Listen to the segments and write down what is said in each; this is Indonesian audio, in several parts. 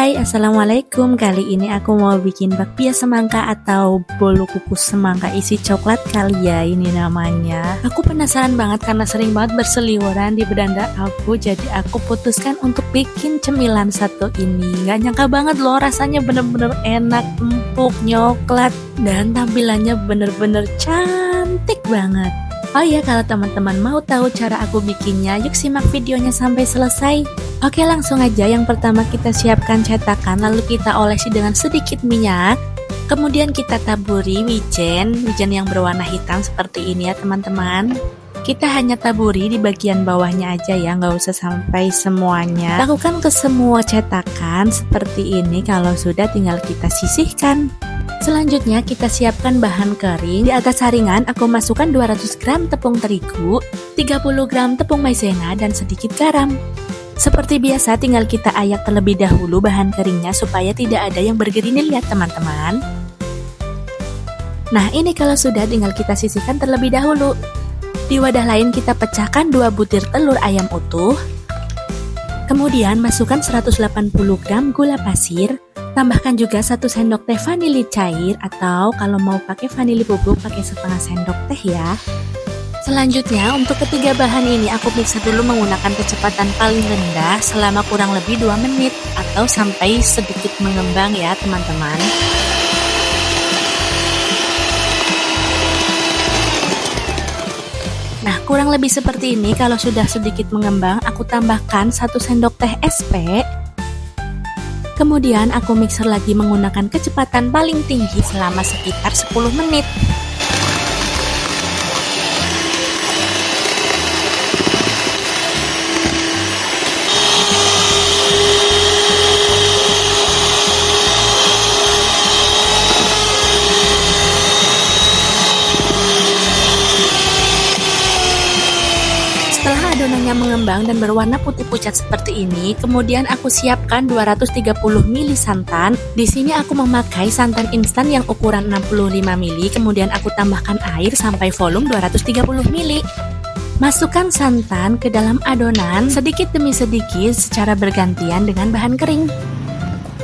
Hai, assalamualaikum. Kali ini aku mau bikin bakpia semangka atau bolu kukus semangka isi coklat kali ya ini namanya. Aku penasaran banget karena sering banget berseliweran di beranda aku, jadi aku putuskan untuk bikin cemilan satu ini. Gak nyangka banget loh, rasanya bener-bener enak, empuk, nyoklat, dan tampilannya bener-bener cantik banget. Oh iya, kalau teman-teman mau tahu cara aku bikinnya, yuk simak videonya sampai selesai. Oke, langsung aja. Yang pertama kita siapkan cetakan, lalu kita olesi dengan sedikit minyak. Kemudian kita taburi wijen yang berwarna hitam seperti ini ya teman-teman. Kita hanya taburi di bagian bawahnya aja ya, nggak usah sampai semuanya. Lakukan ke semua cetakan seperti ini, kalau sudah tinggal kita sisihkan. Selanjutnya kita siapkan bahan kering. Di atas saringan aku masukkan 200 gram tepung terigu, 30 gram tepung maizena, dan sedikit garam. Seperti biasa tinggal kita ayak terlebih dahulu bahan keringnya supaya tidak ada yang bergerinil ya teman-teman. Nah ini kalau sudah tinggal kita sisihkan terlebih dahulu. Di wadah lain kita pecahkan 2 butir telur ayam utuh. Kemudian masukkan 180 gram gula pasir. Tambahkan juga 1 sendok teh vanili cair, atau kalau mau pakai vanili bubuk pakai setengah sendok teh ya. Selanjutnya untuk ketiga bahan ini aku mixer dulu menggunakan kecepatan paling rendah selama kurang lebih 2 menit atau sampai sedikit mengembang ya teman-teman. Nah kurang lebih seperti ini. Kalau sudah sedikit mengembang aku tambahkan 1 sendok teh SP. Kemudian aku mixer lagi menggunakan kecepatan paling tinggi selama sekitar 10 menit. Setelah adonannya mengembang dan berwarna putih pucat seperti ini, kemudian aku siapkan 230 ml santan. Di sini aku memakai santan instan yang ukuran 65 ml, kemudian aku tambahkan air sampai volume 230 ml. Masukkan santan ke dalam adonan sedikit demi sedikit secara bergantian dengan bahan kering.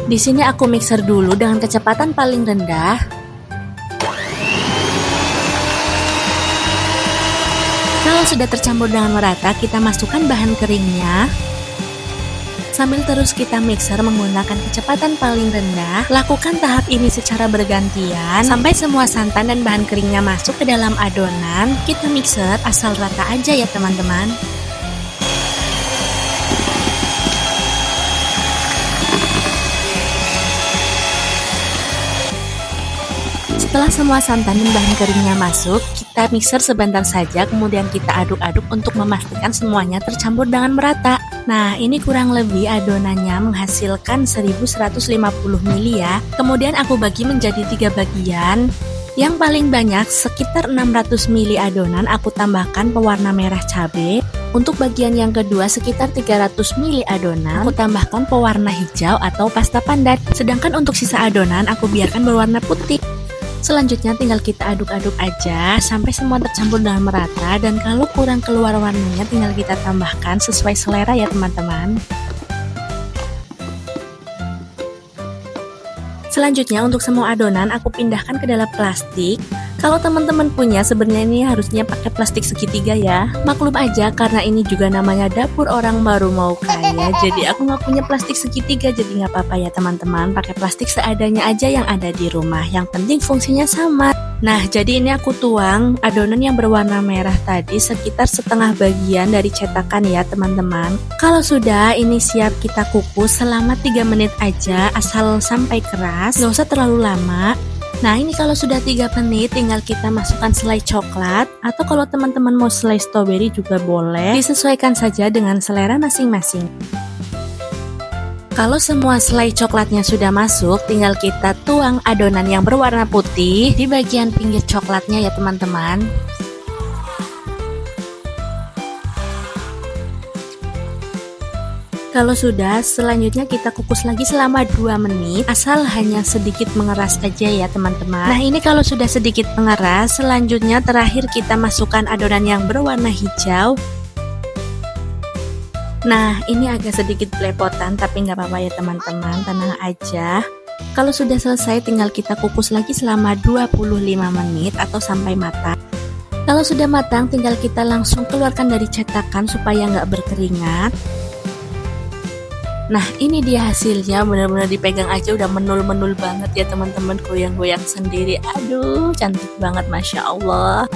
Di sini aku mixer dulu dengan kecepatan paling rendah. Kalau sudah tercampur dengan merata, kita masukkan bahan keringnya. Sambil terus kita mixer menggunakan kecepatan paling rendah. Lakukan tahap ini secara bergantian sampai semua santan dan bahan keringnya masuk ke dalam adonan. Kita mixer asal rata aja ya teman-teman. Setelah semua santan dan bahan keringnya masuk, kita mixer sebentar saja, kemudian kita aduk-aduk untuk memastikan semuanya tercampur dengan merata. Nah, ini kurang lebih adonannya menghasilkan 1150 ml ya. Kemudian aku bagi menjadi 3 bagian. Yang paling banyak sekitar 600 ml adonan aku tambahkan pewarna merah cabai. Untuk bagian yang kedua sekitar 300 ml adonan aku tambahkan pewarna hijau atau pasta pandan. Sedangkan untuk sisa adonan aku biarkan berwarna putih. Selanjutnya tinggal kita aduk-aduk aja sampai semua tercampur dengan merata, dan kalau kurang keluar warnanya tinggal kita tambahkan sesuai selera ya teman-teman. Selanjutnya untuk semua adonan aku pindahkan ke dalam plastik. Kalau teman-teman punya, sebenarnya ini harusnya pakai plastik segitiga ya. Maklum aja karena ini juga namanya dapur orang baru mau kaya, jadi aku nggak punya plastik segitiga, jadi nggak apa-apa ya teman-teman. Pakai plastik seadanya aja yang ada di rumah, yang penting fungsinya sama. Nah jadi ini aku tuang adonan yang berwarna merah tadi sekitar setengah bagian dari cetakan ya teman-teman. Kalau sudah, ini siap kita kukus selama 3 menit aja asal sampai keras, nggak usah terlalu lama. Nah ini kalau sudah 3 menit tinggal kita masukkan selai coklat, atau kalau teman-teman mau selai strawberry juga boleh, disesuaikan saja dengan selera masing-masing. Kalau semua selai coklatnya sudah masuk, tinggal kita tuang adonan yang berwarna putih di bagian pinggir coklatnya ya teman-teman. Kalau sudah, selanjutnya kita kukus lagi selama 2 menit, asal hanya sedikit mengeras aja ya teman-teman. Nah ini kalau sudah sedikit mengeras, selanjutnya terakhir kita masukkan adonan yang berwarna hijau. Nah, ini agak sedikit belepotan, tapi nggak apa-apa ya teman-teman, tenang aja. Kalau sudah selesai, tinggal kita kukus lagi selama 25 menit atau sampai matang. Kalau sudah matang, tinggal kita langsung keluarkan dari cetakan supaya nggak berkeringat. Nah, ini dia hasilnya, benar-benar dipegang aja udah menul-menul banget ya teman-teman, goyang-goyang sendiri. Aduh, cantik banget, Masya Allah.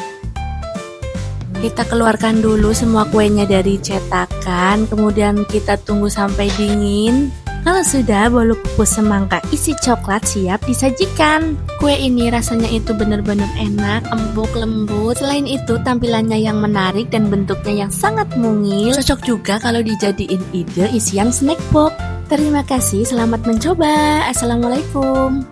Kita keluarkan dulu semua kuenya dari cetakan, kemudian kita tunggu sampai dingin. Kalau sudah, bolu kukus semangka isi coklat siap disajikan. Kue ini rasanya itu benar-benar enak, empuk, lembut. Selain itu, tampilannya yang menarik dan bentuknya yang sangat mungil. Cocok juga kalau dijadiin ide isian snack box. Terima kasih, selamat mencoba. Assalamualaikum.